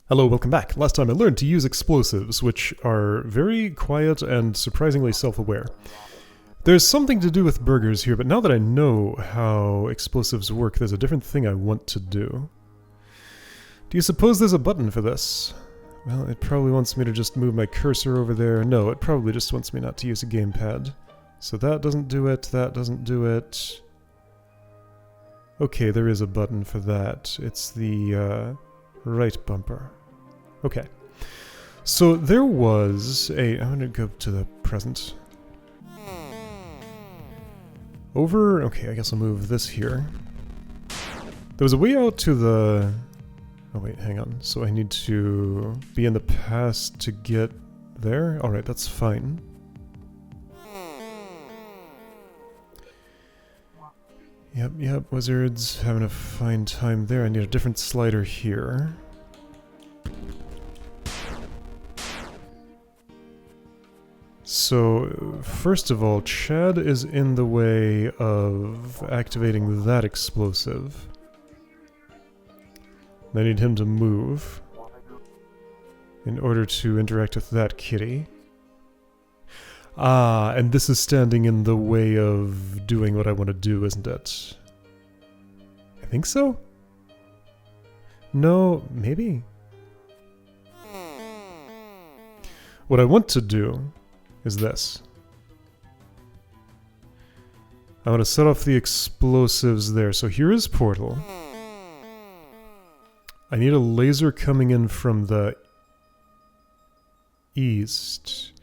Hello, welcome back. Last time I learned to use explosives, which are very quiet and surprisingly self-aware. There's something to do with burgers here, but now that I know how explosives work, there's a different thing I want to do. Do you suppose there's a button for this? Well, it probably wants me to just move my cursor over there. No, it probably just wants me not to use a gamepad. So that doesn't do it, that doesn't do it. Okay, there is a button for that. It's the right bumper. Okay. So there was a... I'm gonna go to the present. Over... Okay, I guess I'll move this here. There was a way out to the... Oh wait, hang on. So I need to be in the past to get there? Alright, that's fine. Yep, wizards having a fine time there. I need a different slider here. So, first of all, Chad is in the way of activating that explosive. I need him to move in order to interact with that kitty. Ah, and this is standing in the way of doing what I want to do, isn't it? I think so? No, maybe? What I want to do is this. I want to set off the explosives there. So here is portal. I need a laser coming in from the east.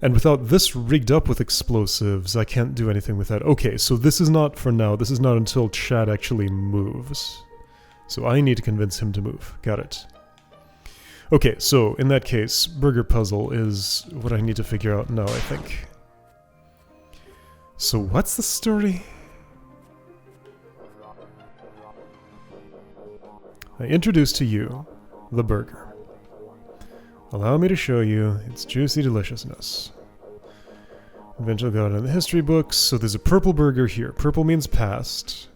And without this rigged up with explosives, I can't do anything with that. Okay, so this is not for now. This is not until Chad actually moves. So I need to convince him to move. Got it. Okay, so in that case, burger puzzle is what I need to figure out now, I think. So what's the story? I introduce to you the burger. Allow me to show you its juicy deliciousness. Eventually got it in the history books, so there's a purple burger here. Purple means past.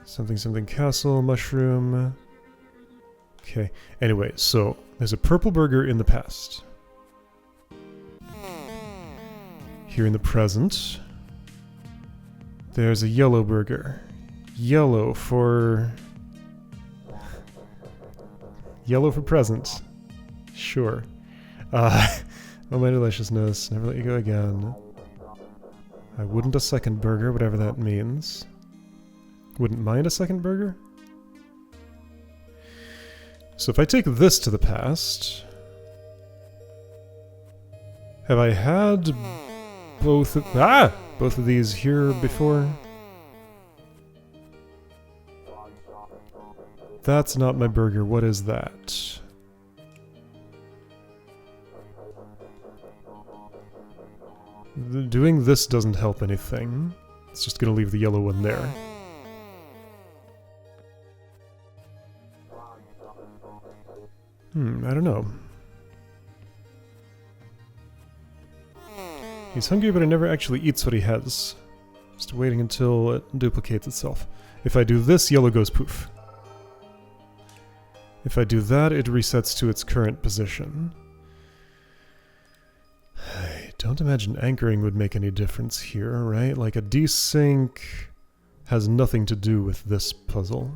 Something castle, mushroom. Okay, anyway, so there's a purple burger in the past. Here in the present, there's a yellow burger. Yellow for present. Sure. Oh my deliciousness, never let you go again. I wouldn't a second burger, whatever that means. Wouldn't mind a second burger? So if I take this to the past... Have I had both of these here before? That's not my burger. What is that? Doing this doesn't help anything. It's just gonna leave the yellow one there. I don't know. He's hungry, but he never actually eats what he has. Just waiting until it duplicates itself. If I do this, yellow goes poof. If I do that, it resets to its current position. I don't imagine anchoring would make any difference here, right? Like a desync has nothing to do with this puzzle.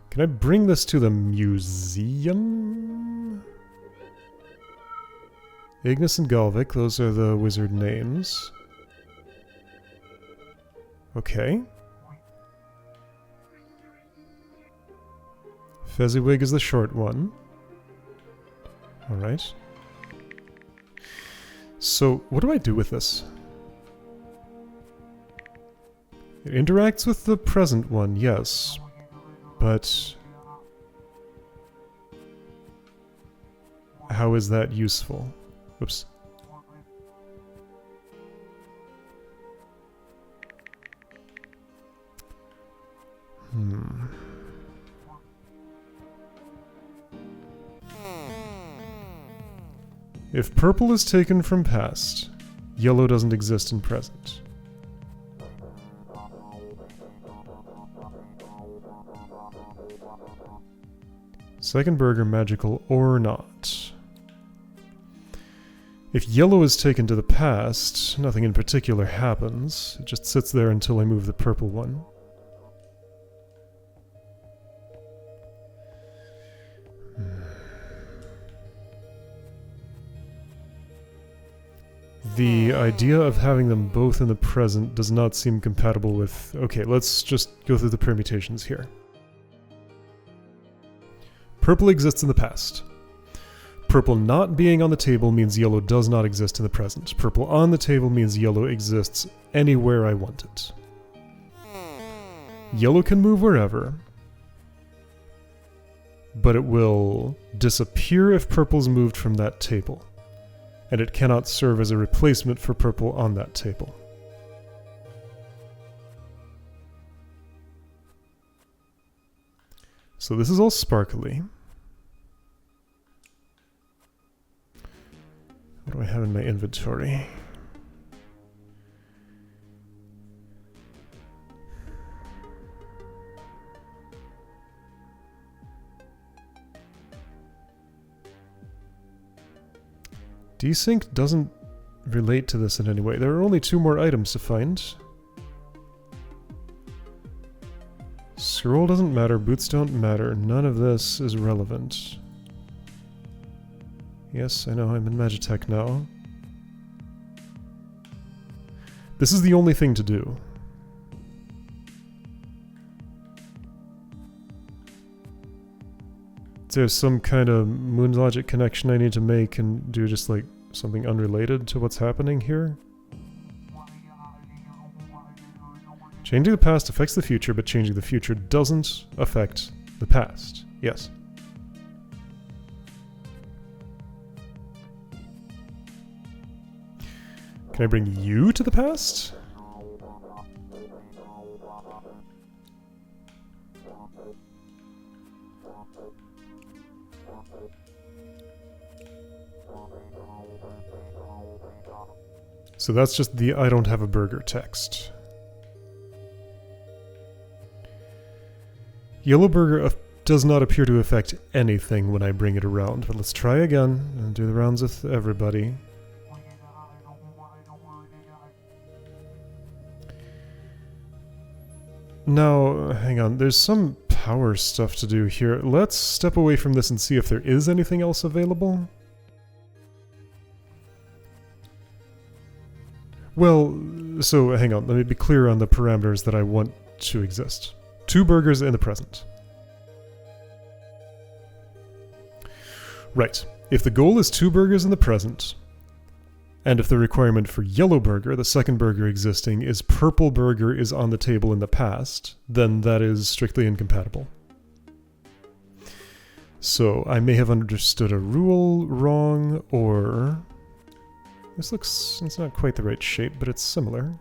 Can I bring this to the museum? Ignis and Galvik, those are the wizard names. Okay. Fezziwig is the short one. Alright. So, what do I do with this? It interacts with the present one, yes. But... how is that useful? Oops. If purple is taken from past, yellow doesn't exist in present. Second burger magical or not? If yellow is taken to the past, nothing in particular happens. It just sits there until I move the purple one. The idea of having them both in the present does not seem compatible with... Okay, let's just go through the permutations here. Purple exists in the past. Purple not being on the table means yellow does not exist in the present. Purple on the table means yellow exists anywhere I want it. Yellow can move wherever, but it will disappear if purple's moved from that table, and it cannot serve as a replacement for purple on that table. So this is all sparkly. What do I have in my inventory? Desync doesn't relate to this in any way. There are only 2 more items to find. Scroll doesn't matter, boots don't matter, none of this is relevant. Yes, I know, I'm in Magitech now. This is the only thing to do. There's some kind of moon logic connection I need to make and do just like something unrelated to what's happening here. Changing the past affects the future, but changing the future doesn't affect the past. Yes. Can I bring you to the past? So that's just the I don't have a burger text. Yellow burger does not appear to affect anything when I bring it around, but let's try again and do the rounds with everybody. Now, hang on, there's some power stuff to do here. Let's step away from this and see if there is anything else available. Well, so hang on, let me be clear on the parameters that I want to exist. 2 burgers in the present. Right, if the goal is 2 burgers in the present, and if the requirement for yellow burger, the second burger existing, is purple burger is on the table in the past, then that is strictly incompatible. So I may have understood a rule wrong, or... This looks... it's not quite the right shape, but it's similar.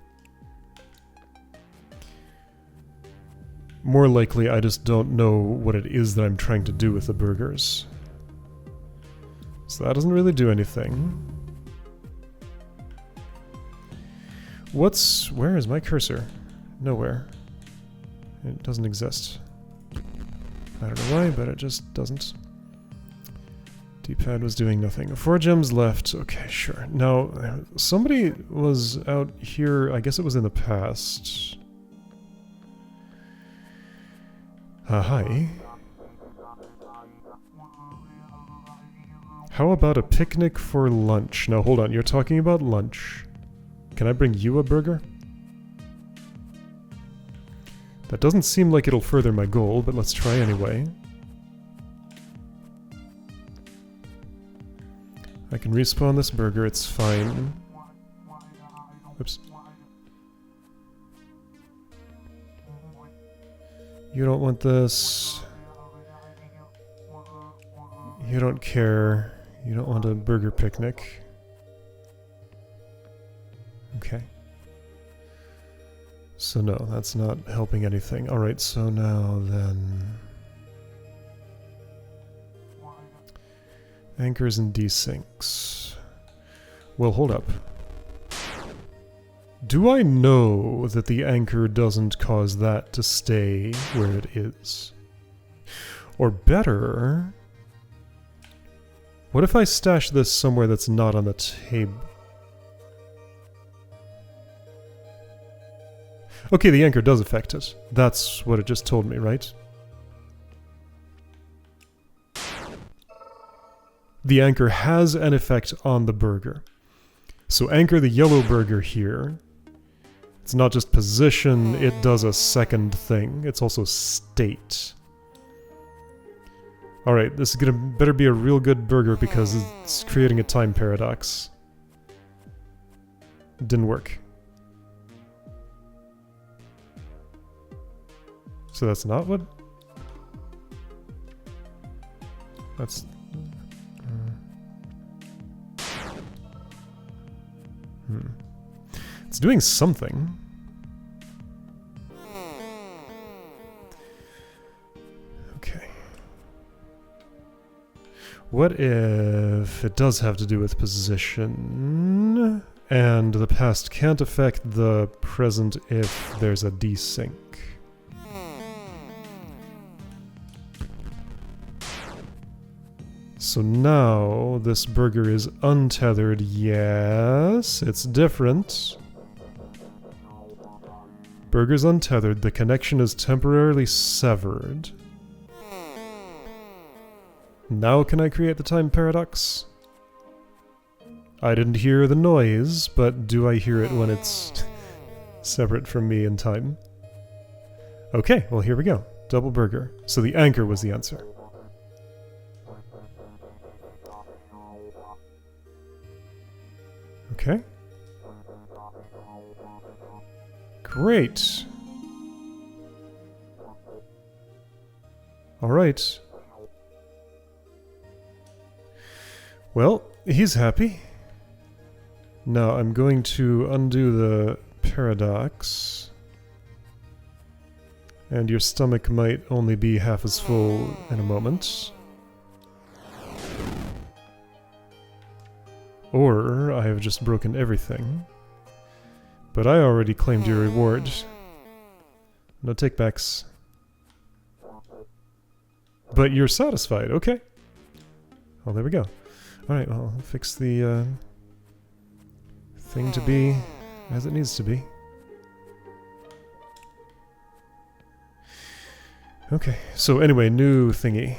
More likely, I just don't know what it is that I'm trying to do with the burgers. So that doesn't really do anything. Where is my cursor? Nowhere. It doesn't exist. I don't know why, but it just doesn't. D-pad was doing nothing. 4 gems left. Okay, sure. Now, somebody was out here, I guess it was in the past. Hi. How about a picnic for lunch? Now hold on, you're talking about lunch. Can I bring you a burger? That doesn't seem like it'll further my goal, but let's try anyway. I can respawn this burger, it's fine. Oops. You don't want this. You don't care. You don't want a burger picnic. Okay. So no, that's not helping anything. Alright, so now then... Anchors and desyncs. Well, hold up. Do I know that the anchor doesn't cause that to stay where it is? Or better, what if I stash this somewhere that's not on the table? Okay, the anchor does affect it. That's what it just told me, right? The anchor has an effect on the burger. So anchor the yellow burger here. It's not just position, it does a second thing. It's also state. Alright, this is gonna better be a real good burger because it's creating a time paradox. Didn't work. So that's not what... That's... It's doing something. Okay. What if it does have to do with position, and the past can't affect the present if there's a desync? So now this burger is untethered. Yes, it's different. Burger's untethered. The connection is temporarily severed. Now can I create the time paradox? I didn't hear the noise, but do I hear it when it's separate from me in time? Okay, well here we go. Double burger. So the anchor was the answer. Okay. Great. All right. Well, he's happy. Now I'm going to undo the paradox. And your stomach might only be half as full in a moment. Or I have just broken everything. But I already claimed your reward. No takebacks. But you're satisfied, okay. Well, there we go. Alright, well, I'll fix the thing to be as it needs to be. Okay, so anyway, new thingy.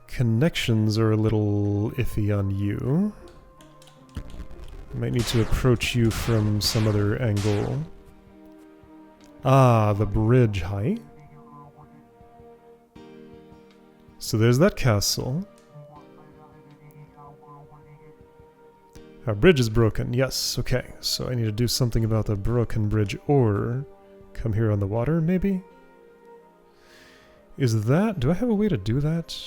Connections are a little iffy on you. Might need to approach you from some other angle. Ah, the bridge height. So there's that castle. Our bridge is broken. Yes, okay. So I need to do something about the broken bridge, or come here on the water, maybe? Is that... do I have a way to do that?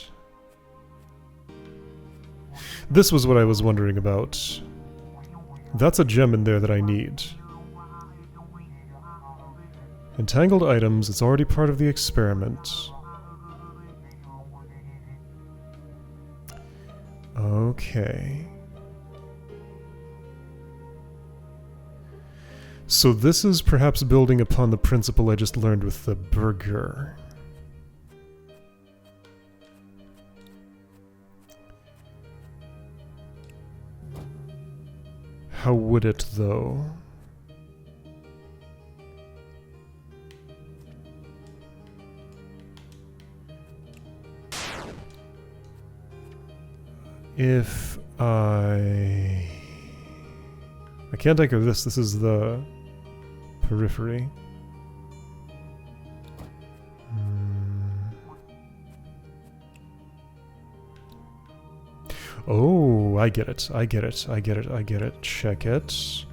This was what I was wondering about. That's a gem in there that I need. Entangled items, it's already part of the experiment. Okay. So this is perhaps building upon the principle I just learned with the burger. How would it, though? If I can't anchor this. This is the periphery. Oh, I get it. I get it. I get it. I get it. Check it.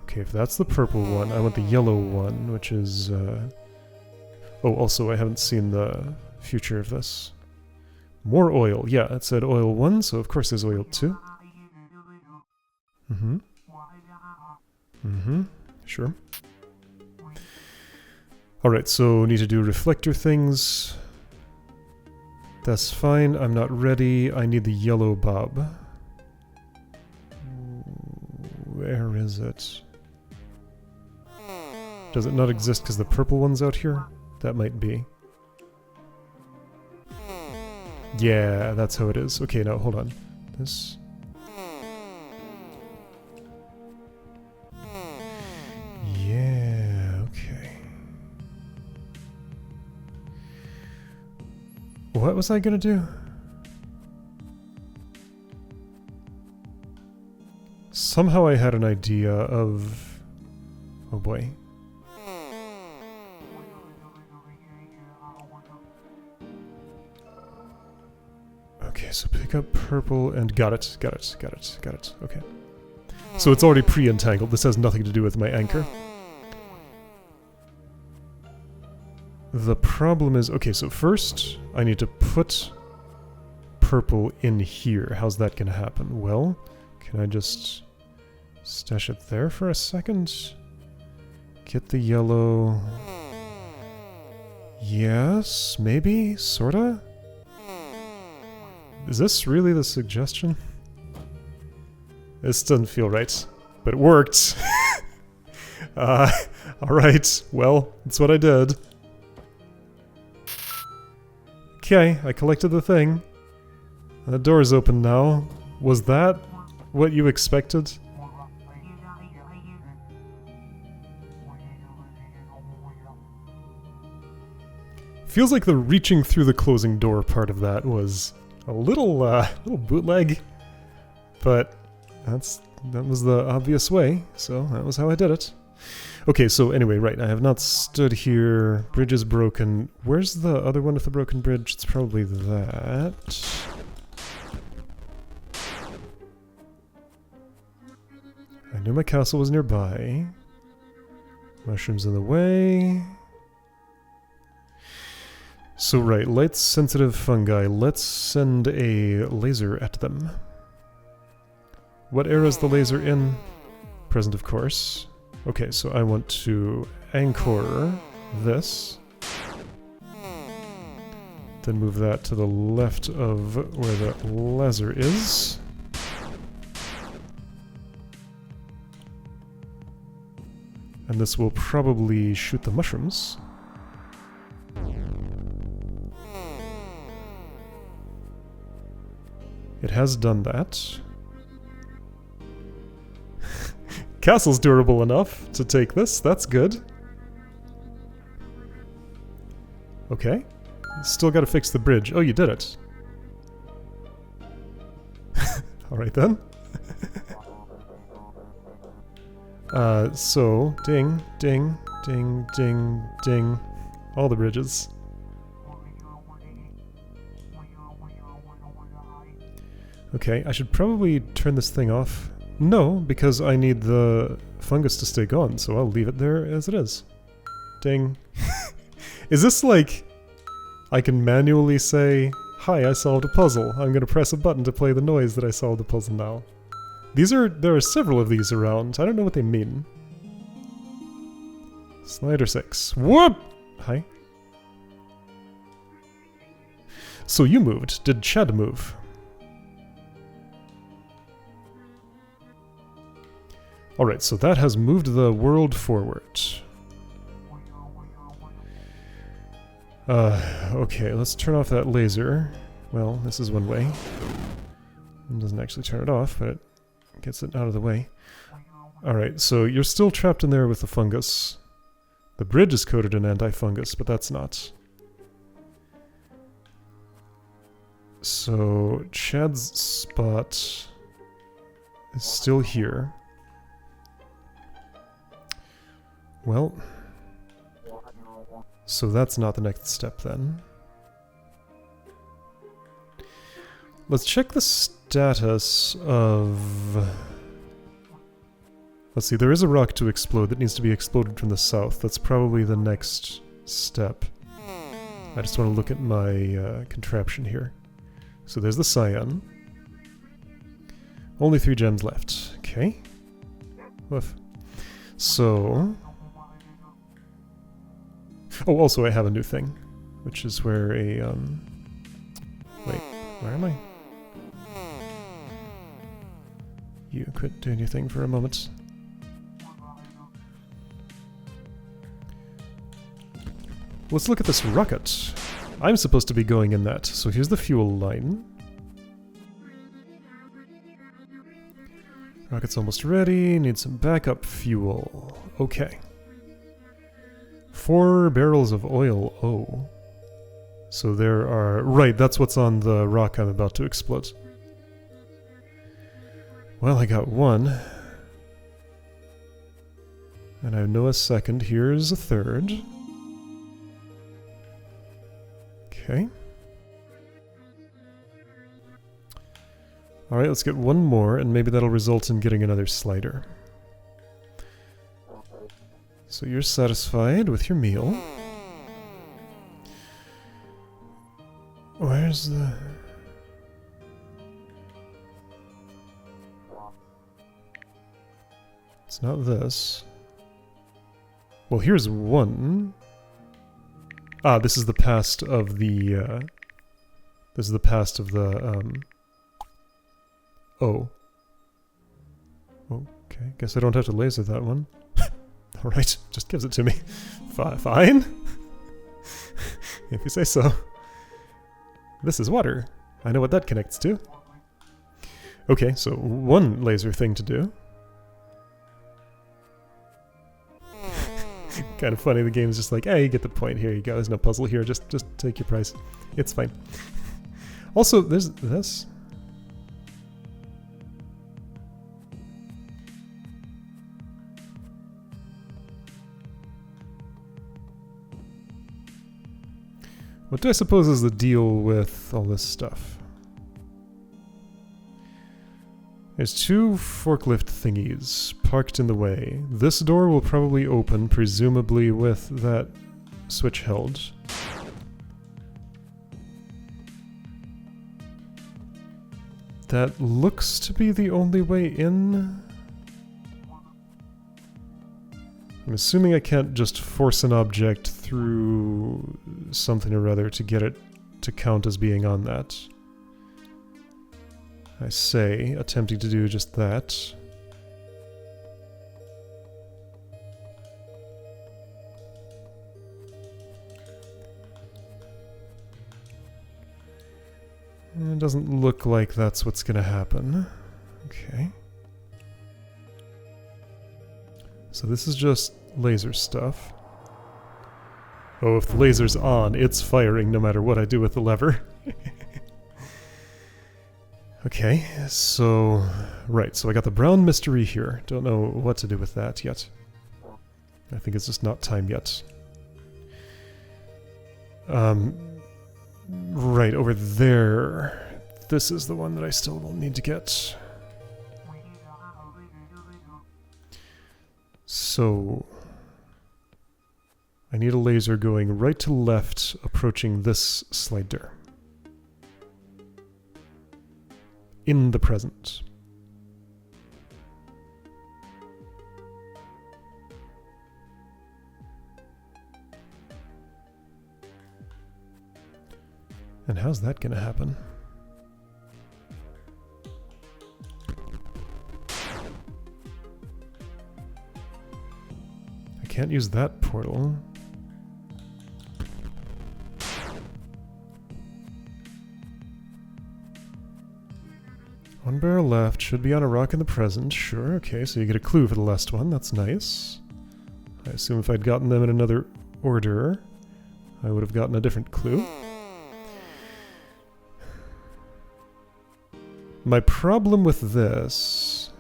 Okay, if that's the purple one, I want the yellow one, which is... Oh, also, I haven't seen the future of this. More oil. Yeah, it said oil 1, so of course there's oil 2. Mm-hmm. Mm-hmm. Sure. Alright, so need to do reflector things. That's fine. I'm not ready. I need the yellow bob. Where is it? Does it not exist because the purple one's out here? That might be. Yeah, that's how it is. Okay, now hold on. This... Yeah, okay. What was I gonna do? Somehow I had an idea of... Oh boy. Okay, so pick up purple and got it. Okay. So it's already pre-entangled. This has nothing to do with my anchor. The problem is... Okay, so first I need to put purple in here. How's that gonna happen? Well, can I just stash it there for a second? Get the yellow... Yes, maybe? Sorta? Is this really the suggestion? This doesn't feel right, but it worked. Alright, well, that's what I did. Okay, I collected the thing. The door's open now. Was that what you expected? Feels like the reaching through the closing door part of that was a little bootleg, but that was the obvious way, so that was how I did it. Okay, so anyway, right, I have not stood here. Bridge is broken. Where's the other one with the broken bridge? It's probably that. I knew my castle was nearby. Mushrooms in the way. So right, light-sensitive fungi. Let's send a laser at them. What era is the laser in? Present, of course. Okay, so I want to anchor this. Then move that to the left of where the laser is. And this will probably shoot the mushrooms. It has done that. Castle's durable enough to take this, that's good. Okay. Still gotta fix the bridge. Oh, you did it. Alright then. So, ding, ding, ding, ding, ding. All the bridges. Okay, I should probably turn this thing off. No, because I need the fungus to stay gone, so I'll leave it there as it is. Ding. Is this like... I can manually say, hi, I solved a puzzle. I'm gonna press a button to play the noise that I solved the puzzle now. There are several of these around. I don't know what they mean. Slider 6. Whoop! Hi. So you moved. Did Chad move? Alright, so that has moved the world forward. Okay, let's turn off that laser. Well, this is one way. It doesn't actually turn it off, but it gets it out of the way. Alright, so you're still trapped in there with the fungus. The bridge is coated in anti-fungus, but that's not. So, Chad's spot is still here. Well, so that's not the next step then. Let's check the status of... Let's see, there is a rock to explode that needs to be exploded from the south. That's probably the next step. I just want to look at my contraption here. So there's the cyan. Only 3 gems left. Okay. Woof. So... Oh, also I have a new thing, which is where a, Wait, where am I? You quit doing your thing for a moment. Let's look at this rocket. I'm supposed to be going in that, so here's the fuel line. Rocket's almost ready, need some backup fuel. Okay. 4 barrels of oil, oh. So there are... Right, that's what's on the rock I'm about to explode. Well, I got 1. And I know a second. Here's a 3rd. Okay. Alright, let's get 1 more, and maybe that'll result in getting another slider. So you're satisfied with your meal. Where's the... It's not this. Well, here's 1. Ah, this is the past of the, this is the past of the, Oh. Okay, guess I don't have to laser that one. Alright, just gives it to me. Fine. If you say so. This is water. I know what that connects to. Okay, so 1 laser thing to do. Kind of funny, the game's just like, hey, you get the point, here you go, there's no puzzle here, just take your price. It's fine. Also, there's this. What do I suppose is the deal with all this stuff? There's 2 forklift thingies parked in the way. This door will probably open, presumably with that switch held. That looks to be the only way in. I'm assuming I can't just force an object through something or other to get it to count as being on that. I say, attempting to do just that. It doesn't look like that's what's gonna happen. Okay. So this is just laser stuff. Oh, if the laser's on, it's firing no matter what I do with the lever. Okay, so... Right, so I got the brown mystery here. Don't know what to do with that yet. I think it's just not time yet. Right, over there. This is the one that I still will need to get. So... I need a laser going right to left, approaching this slider. In the present. And how's that gonna happen? I can't use that portal. One barrel left, should be on a rock in the present, sure, okay, so you get a clue for the last one, that's nice. I assume if I'd gotten them in another order, I would have gotten a different clue. My problem with this...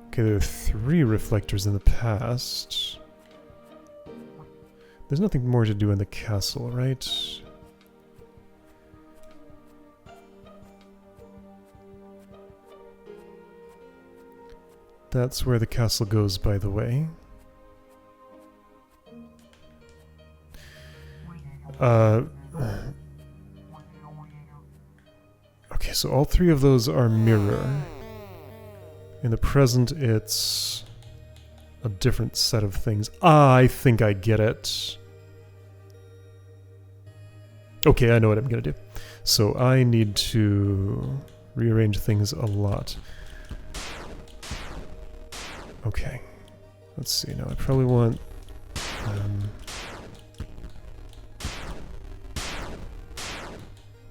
Okay, there are 3 reflectors in the past. There's nothing more to do in the castle, right? That's where the castle goes, by the way. Okay, so all 3 of those are mirror. In the present, it's a different set of things. Ah, I think I get it. Okay, I know what I'm gonna do. So I need to rearrange things a lot. Okay, let's see, now I probably want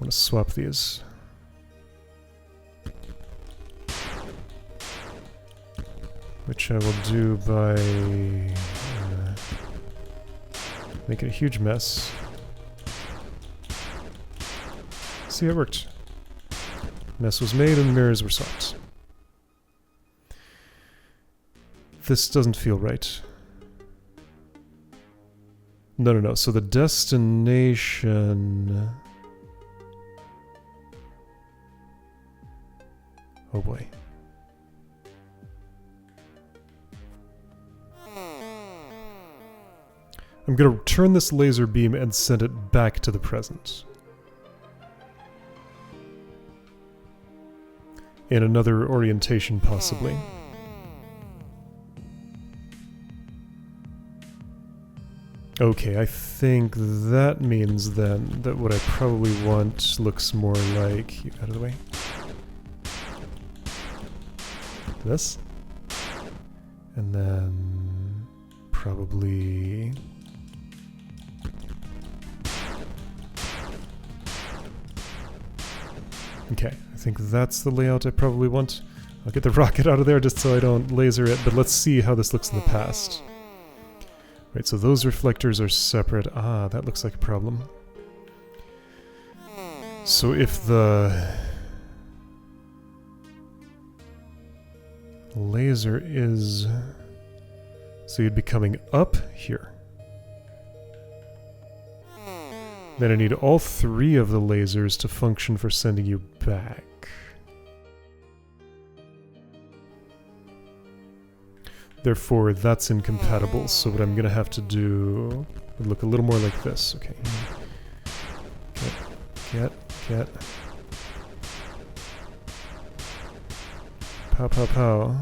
want to swap these. Which I will do by making a huge mess. See, it worked. Mess was made and mirrors were swapped. This doesn't feel right. No, no, no. So the destination... Oh boy. I'm gonna turn this laser beam and send it back to the present. In another orientation, possibly. Okay, I think that means then that what I probably want looks more like... Out of the way. This. And then... probably... Okay, I think that's the layout I probably want. I'll get the rocket out of there just so I don't laser it, but let's see how this looks in the past. Right, so those reflectors are separate. Ah, that looks like a problem. So if the laser is... So you'd be coming up here. Then I need all three of the lasers to function for sending you back. Therefore, that's incompatible, so what I'm gonna have to do would look a little more like this. Okay. Get. Pow, pow, pow.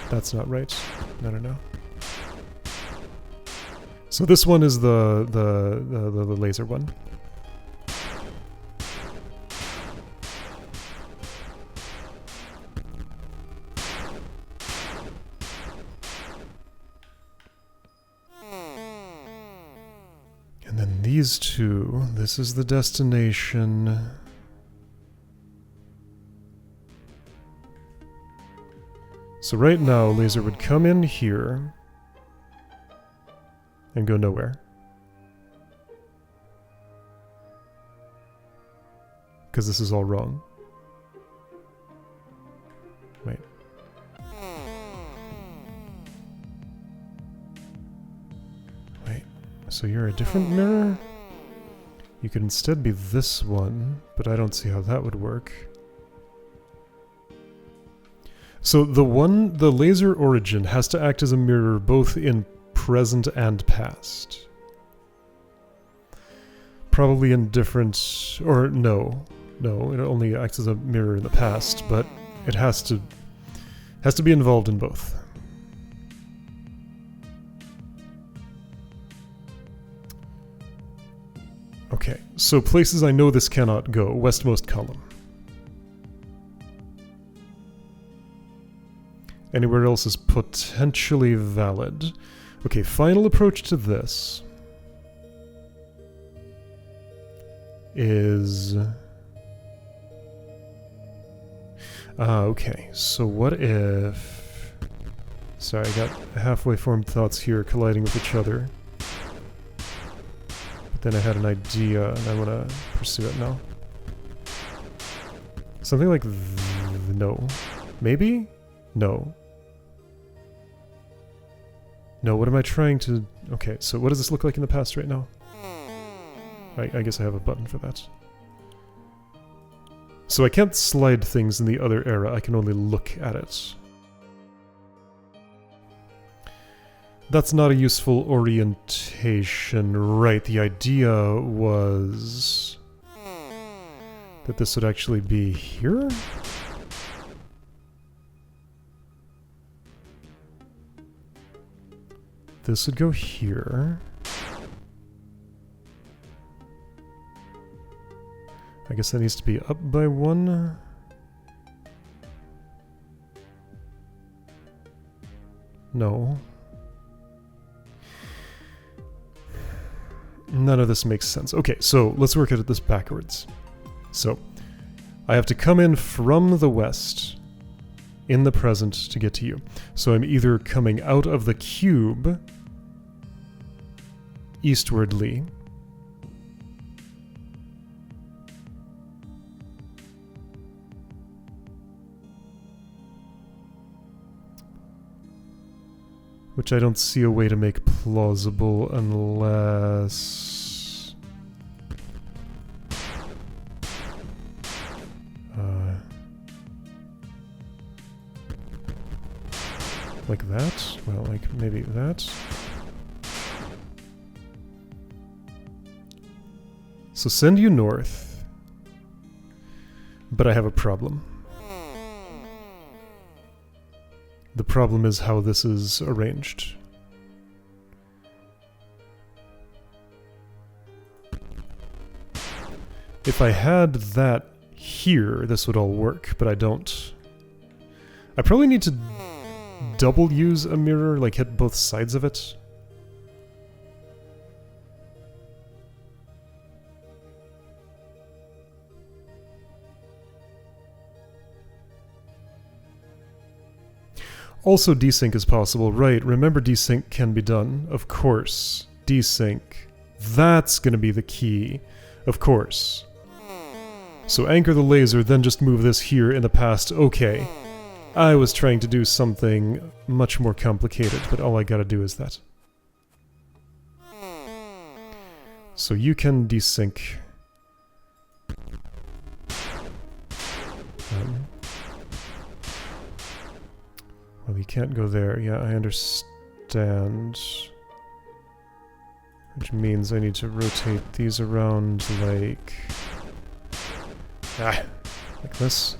That's not right. No. So this one is the laser one. And then these two, this is the destination. So right now, laser would come in here and go nowhere. Because this is all wrong. Wait. Wait, so you're a different mirror? You could instead be this one, but I don't see how that would work. So the laser origin has to act as a mirror both in present and past. Probably in different... or no, it only acts as a mirror in the past, but it has to be involved in both. Okay, so places I know this cannot go. Westmost column. Anywhere else is potentially valid. Okay, final approach to this is... okay, so what if... Sorry, I got halfway formed thoughts here colliding with each other. But then I had an idea, and I want to pursue it now. Something like... no. Maybe? No. No, what am I trying to... Okay, so what does this look like in the past right now? I guess I have a button for that. So I can't slide things in the other era, I can only look at it. That's not a useful orientation, right? The idea was... that this would actually be here? This would go here. I guess that needs to be up by one. No. None of this makes sense. Okay, so let's work at this backwards. So, I have to come in from the west in the present to get to you. So I'm either coming out of the cube eastwardly, which I don't see a way to make plausible unless... like that? Well, like maybe that? So send you north, but I have a problem. The problem is how this is arranged. If I had that here, this would all work, but I don't. I probably need to double use a mirror, like hit both sides of it. Also, desync is possible, right? Remember, desync can be done. Of course. Desync. That's gonna be the key. Of course. So anchor the laser, then just move this here in the past. Okay. I was trying to do something much more complicated, but all I gotta do is that. So you can desync. Well, you can't go there. Yeah, I understand. Which means I need to rotate these around like... like this.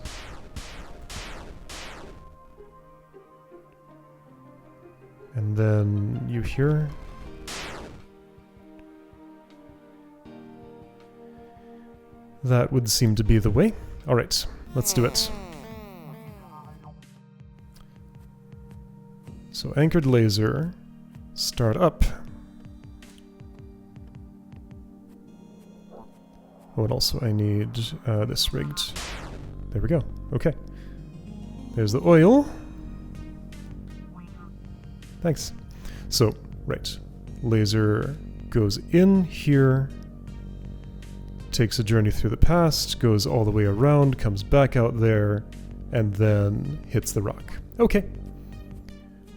And then you here. That would seem to be the way. Alright, let's do it. So anchored laser, start up. Oh, and also I need this rigged. There we go. Okay. There's the oil. Thanks. So, right. Laser goes in here, takes a journey through the past, goes all the way around, comes back out there, and then hits the rock. Okay.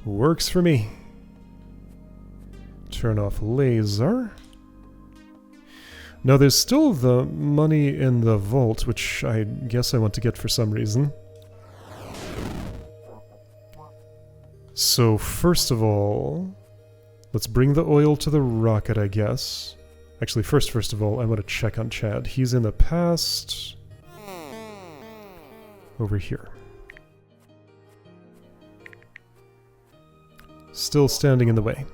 Works for me. Turn off laser. Now there's still the money in the vault, which I guess I want to get for some reason. So first of all, let's bring the oil to the rocket, I guess. Actually, first of all, I want to check on Chad. He's in the past. Over here. Still standing in the way.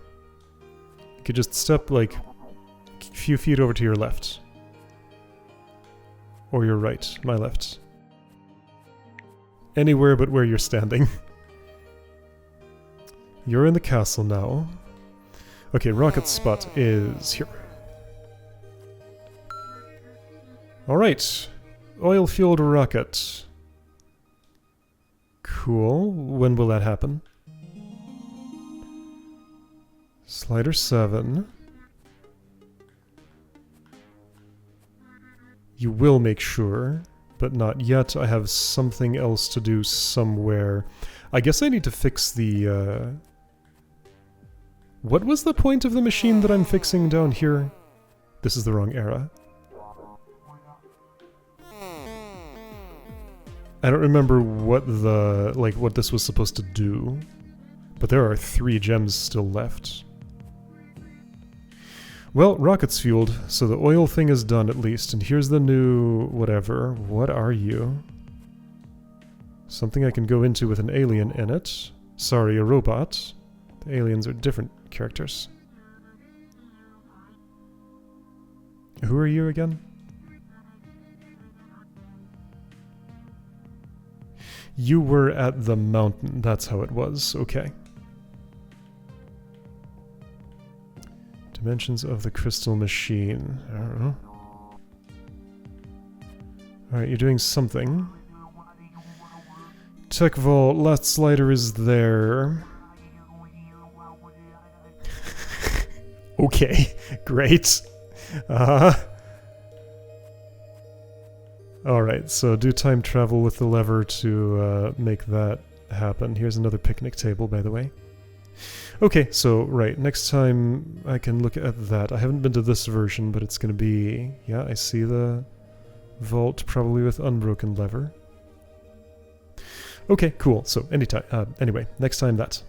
You could just step like a few feet over to your left. Or your right, my left. Anywhere but where you're standing. You're in the castle now. Okay, rocket spot is here. Alright. Oil-fueled rocket. Cool. When will that happen? Slider 7. You will make sure, but not yet. I have something else to do somewhere. I guess I need to fix the, What was the point of the machine that I'm fixing down here? This is the wrong era. I don't remember what the, what this was supposed to do. But there are 3 gems still left. Well, rocket's fueled, so the oil thing is done at least. And here's the new whatever. What are you? Something I can go into with an alien in it. Sorry, a robot. The aliens are different characters. Who are you again? You were at the mountain. That's how it was. Okay. Dimensions of the crystal machine. I don't know. Alright, you're doing something. Tech vault, last slider is there. Okay, great. Alright, so do time travel with the lever to make that happen. Here's another picnic table, by the way. Okay, so, right, next time I can look at that. I haven't been to this version, but it's going to be... Yeah, I see the vault, probably with unbroken lever. Okay, cool. So, anytime. Anyway, next time that.